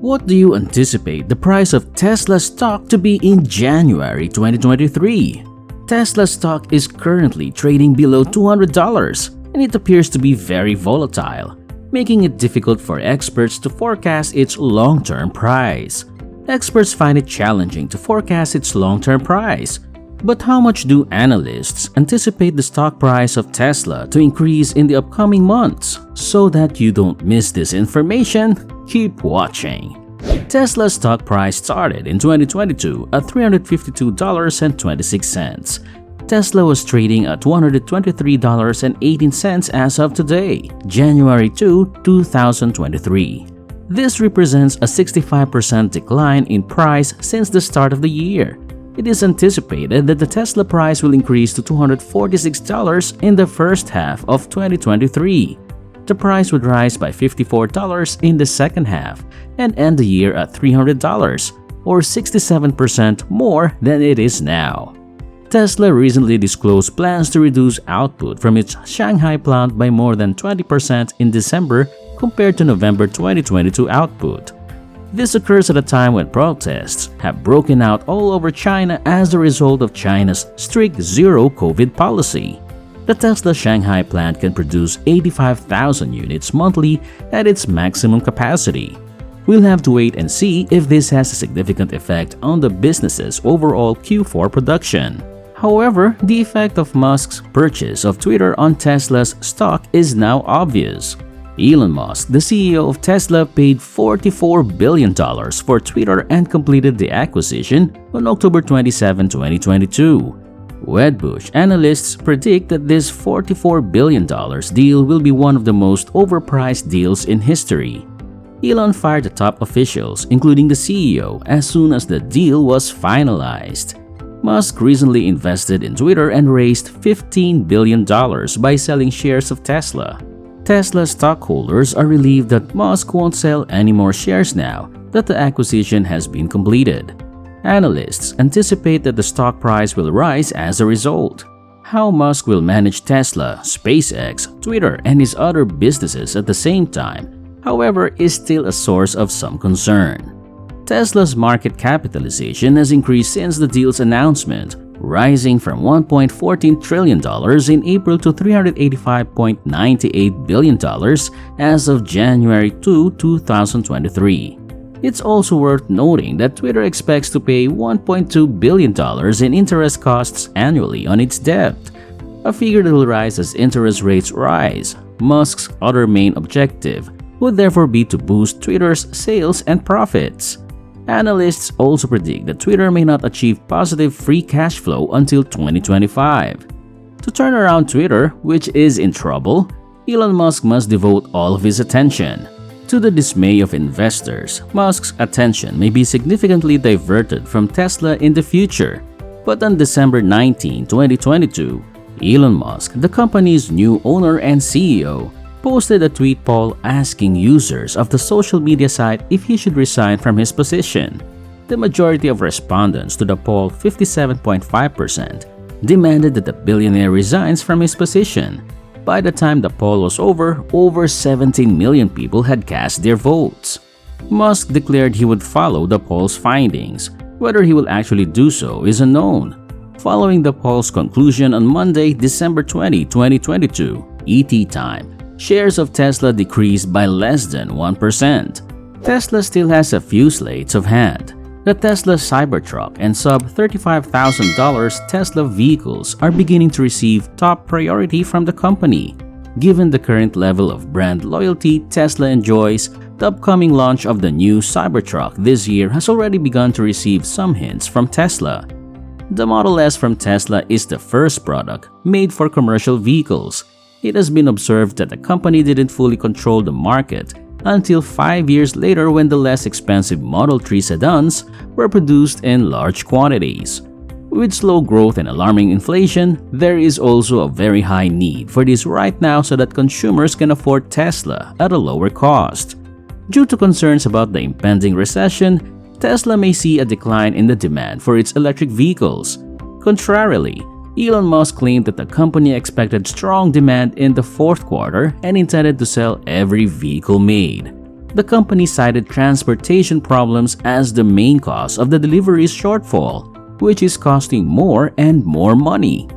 What do you anticipate the price of Tesla stock to be in January 2023? Tesla stock is currently trading below $200 and it appears to be very volatile, making it difficult for experts to forecast its long-term price. Experts find it challenging to forecast its long-term price. But how much do analysts anticipate the stock price of Tesla to increase in the upcoming months? So that you don't miss this information, keep watching. Tesla's stock price started in 2022 at $352.26. Tesla was trading at $123.18 as of today, January 2, 2023. This represents a 65% decline in price since the start of the year. It is anticipated that the Tesla price will increase to $246 in the first half of 2023. The price would rise by $54 in the second half and end the year at $300, or 67% more than it is now. Tesla recently disclosed plans to reduce output from its Shanghai plant by more than 20% in December compared to November 2022 output. This occurs at a time when protests have broken out all over China as a result of China's strict zero-COVID policy. The Tesla Shanghai plant can produce 85,000 units monthly at its maximum capacity. We'll have to wait and see if this has a significant effect on the business's overall Q4 production. However, the effect of Musk's purchase of Twitter on Tesla's stock is now obvious. Elon Musk, the CEO of Tesla, paid $44 billion for Twitter and completed the acquisition on October 27, 2022. Wedbush analysts predict that this $44 billion deal will be one of the most overpriced deals in history. Elon fired the top officials, including the CEO, as soon as the deal was finalized. Musk recently invested in Twitter and raised $15 billion by selling shares of Tesla. Tesla stockholders are relieved that Musk won't sell any more shares now that the acquisition has been completed. Analysts anticipate that the stock price will rise as a result. How Musk will manage Tesla, SpaceX, Twitter, and his other businesses at the same time, however, is still a source of some concern. Tesla's market capitalization has increased since the deal's announcement, rising from $1.14 trillion in April to $385.98 billion as of January 2, 2023. It's also worth noting that Twitter expects to pay $1.2 billion in interest costs annually on its debt, a figure that will rise as interest rates rise. Musk's other main objective would therefore be to boost Twitter's sales and profits. Analysts also predict that Twitter may not achieve positive free cash flow until 2025. To turn around Twitter, which is in trouble, Elon Musk must devote all of his attention. To the dismay of investors, Musk's attention may be significantly diverted from Tesla in the future. But on December 19, 2022, Elon Musk, the company's new owner and CEO, posted a tweet poll asking users of the social media site if he should resign from his position. The majority of respondents to the poll, 57.5%, demanded that the billionaire resigns from his position. By the time the poll was over 17 million people had cast their votes. Musk declared he would follow the poll's findings. Whether he will actually do so is unknown. Following the poll's conclusion on Monday, December 20, 2022, ET time, shares of Tesla decreased by less than 1%. Tesla still has a few slates of hand. The Tesla Cybertruck and sub-$35,000 Tesla vehicles are beginning to receive top priority from the company. Given the current level of brand loyalty Tesla enjoys, the upcoming launch of the new Cybertruck this year has already begun to receive some hints from Tesla. The Model S from Tesla is the first product made for commercial vehicles. It has been observed that the company didn't fully control the market until 5 years later when the less expensive Model 3 sedans were produced in large quantities. With slow growth and alarming inflation, there is also a very high need for this right now so that consumers can afford Tesla at a lower cost. Due to concerns about the impending recession, Tesla may see a decline in the demand for its electric vehicles. Contrarily, Elon Musk claimed that the company expected strong demand in the fourth quarter and intended to sell every vehicle made. The company cited transportation problems as the main cause of the deliveries shortfall, which is costing more and more money.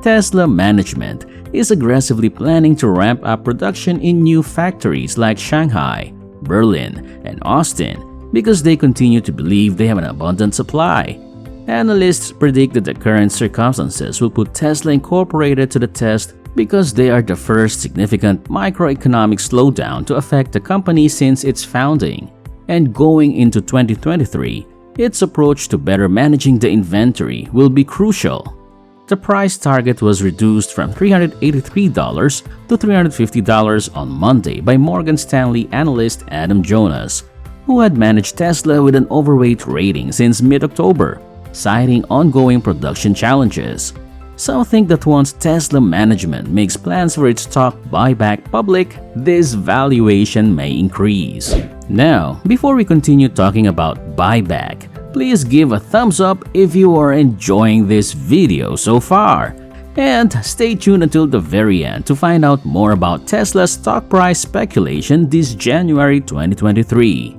Tesla management is aggressively planning to ramp up production in new factories like Shanghai, Berlin, and Austin because they continue to believe they have an abundant supply. Analysts predict that the current circumstances will put Tesla Incorporated to the test because they are the first significant microeconomic slowdown to affect the company since its founding. And going into 2023, its approach to better managing the inventory will be crucial. The price target was reduced from $383 to $350 on Monday by Morgan Stanley analyst Adam Jonas, who had managed Tesla with an overweight rating since mid-October, citing ongoing production challenges. Some think that once Tesla management makes plans for its stock buyback public, this valuation may increase. Now, before we continue talking about buyback, please give a thumbs up if you are enjoying this video so far. And stay tuned until the very end to find out more about Tesla's stock price speculation this January 2023.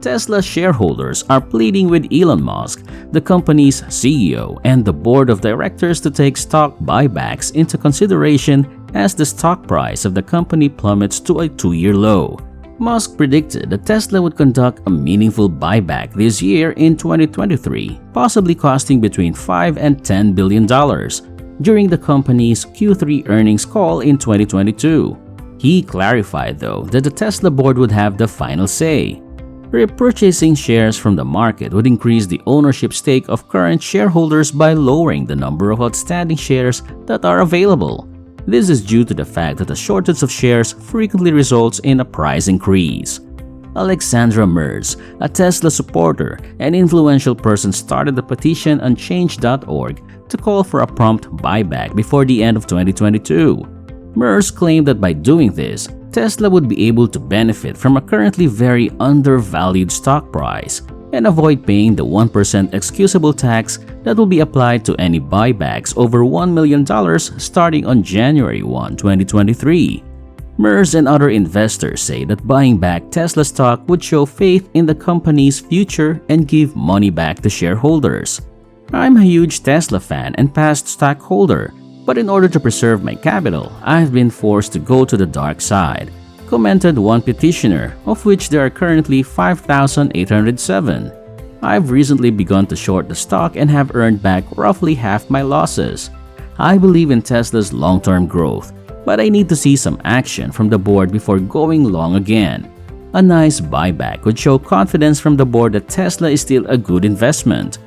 Tesla shareholders are pleading with Elon Musk, the company's CEO, and the board of directors to take stock buybacks into consideration as the stock price of the company plummets to a 2-year low. Musk predicted that Tesla would conduct a meaningful buyback this year in 2023, possibly costing between $5 and $10 billion during the company's Q3 earnings call in 2022. He clarified, though, that the Tesla board would have the final say. Repurchasing shares from the market would increase the ownership stake of current shareholders by lowering the number of outstanding shares that are available. This is due to the fact that a shortage of shares frequently results in a price increase. Alexandra Merz, a Tesla supporter and influential person, started a petition on change.org to call for a prompt buyback before the end of 2022. Merz claimed that by doing this, Tesla would be able to benefit from a currently very undervalued stock price and avoid paying the 1% excusable tax that will be applied to any buybacks over $1 million starting on January 1, 2023. Merz and other investors say that buying back Tesla stock would show faith in the company's future and give money back to shareholders. I'm a huge Tesla fan and past stockholder, but in order to preserve my capital, I've been forced to go to the dark side, commented one petitioner, of which there are currently 5,807. I've recently begun to short the stock and have earned back roughly half my losses. I believe in Tesla's long-term growth, but I need to see some action from the board before going long again. A nice buyback would show confidence from the board that Tesla is still a good investment.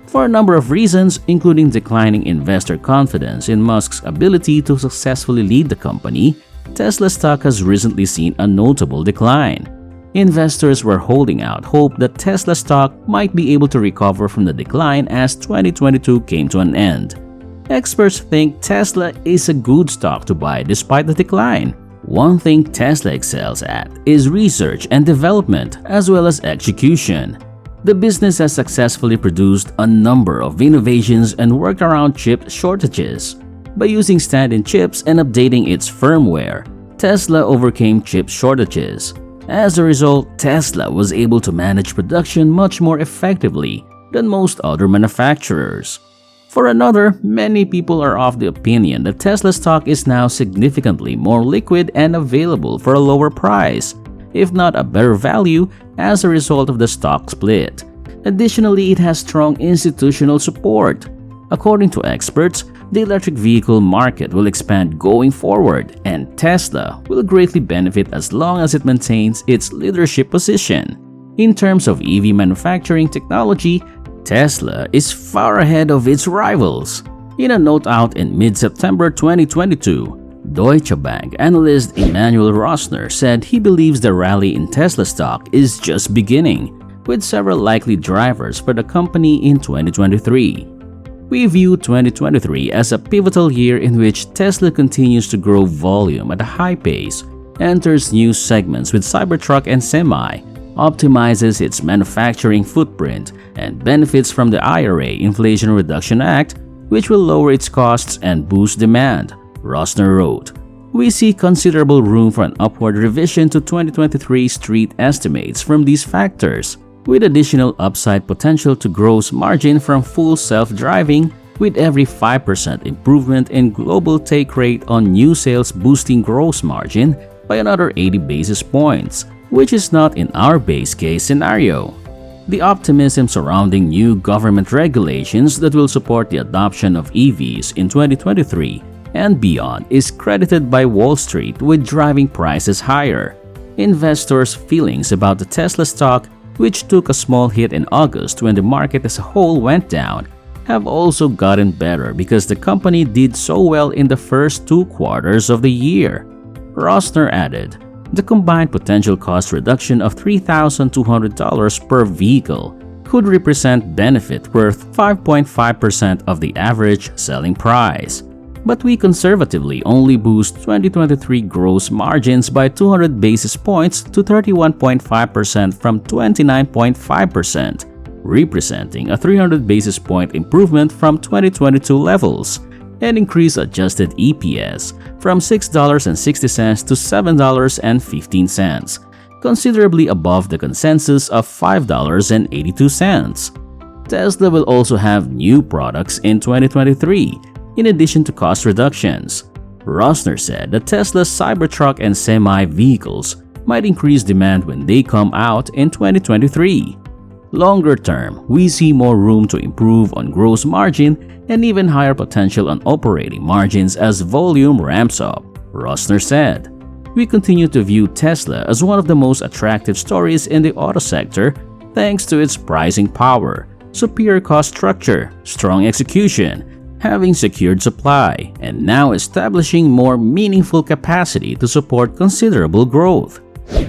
For a number of reasons, including declining investor confidence in Musk's ability to successfully lead the company, Tesla stock has recently seen a notable decline. Investors were holding out hope that Tesla stock might be able to recover from the decline as 2022 came to an end. Experts think Tesla is a good stock to buy despite the decline. One thing Tesla excels at is research and development as well as execution. The business has successfully produced a number of innovations and worked around chip shortages. By using stand-in chips and updating its firmware, Tesla overcame chip shortages. As a result, Tesla was able to manage production much more effectively than most other manufacturers. For another, many people are of the opinion that Tesla stock is now significantly more liquid and available for a lower price, if not a better value, as a result of the stock split. Additionally, it has strong institutional support. According to experts, the electric vehicle market will expand going forward, and Tesla will greatly benefit as long as it maintains its leadership position. In terms of EV manufacturing technology, Tesla is far ahead of its rivals. In a note out in mid-September 2022, Deutsche Bank analyst Emmanuel Rosner said he believes the rally in Tesla stock is just beginning, with several likely drivers for the company in 2023. We view 2023 as a pivotal year in which Tesla continues to grow volume at a high pace, enters new segments with Cybertruck and Semi, optimizes its manufacturing footprint, and benefits from the IRA Inflation Reduction Act, which will lower its costs and boost demand, Rosner wrote. We see considerable room for an upward revision to 2023 street estimates from these factors, with additional upside potential to gross margin from full self-driving, with every 5% improvement in global take rate on new sales boosting gross margin by another 80 basis points, which is not in our base case scenario. The optimism surrounding new government regulations that will support the adoption of EVs in 2023 and beyond is credited by Wall Street with driving prices higher. Investors' feelings about the Tesla stock, which took a small hit in August when the market as a whole went down, have also gotten better because the company did so well in the first 2 quarters of the year. Rosner added, the combined potential cost reduction of $3,200 per vehicle could represent benefit worth 5.5% of the average selling price. But we conservatively only boost 2023 gross margins by 200 basis points to 31.5% from 29.5%, representing a 300 basis point improvement from 2022 levels, and increase adjusted EPS from $6.60 to $7.15, considerably above the consensus of $5.82. Tesla will also have new products in 2023, in addition to cost reductions. Rosner said that Tesla's Cybertruck and Semi vehicles might increase demand when they come out in 2023. Longer term, we see more room to improve on gross margin and even higher potential on operating margins as volume ramps up, Rosner said. We continue to view Tesla as one of the most attractive stories in the auto sector thanks to its pricing power, superior cost structure, strong execution, having secured supply, and now establishing more meaningful capacity to support considerable growth.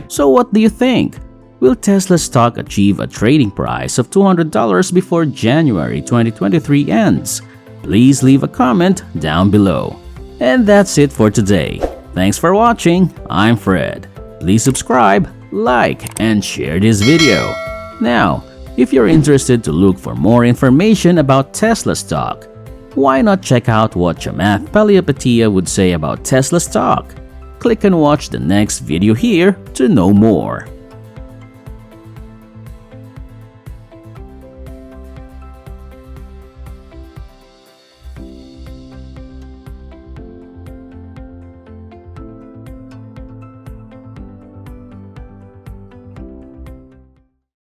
So what do you think? Will Tesla stock achieve a trading price of $200 before January 2023 ends? Please leave a comment down below. And that's it for today. Thanks for watching. I'm Fred. Please subscribe, like, and share this video. Now, if you're interested to look for more information about Tesla stock, why not check out what Chamath Palihapitiya would say about Tesla stock? Click and watch the next video here to know more.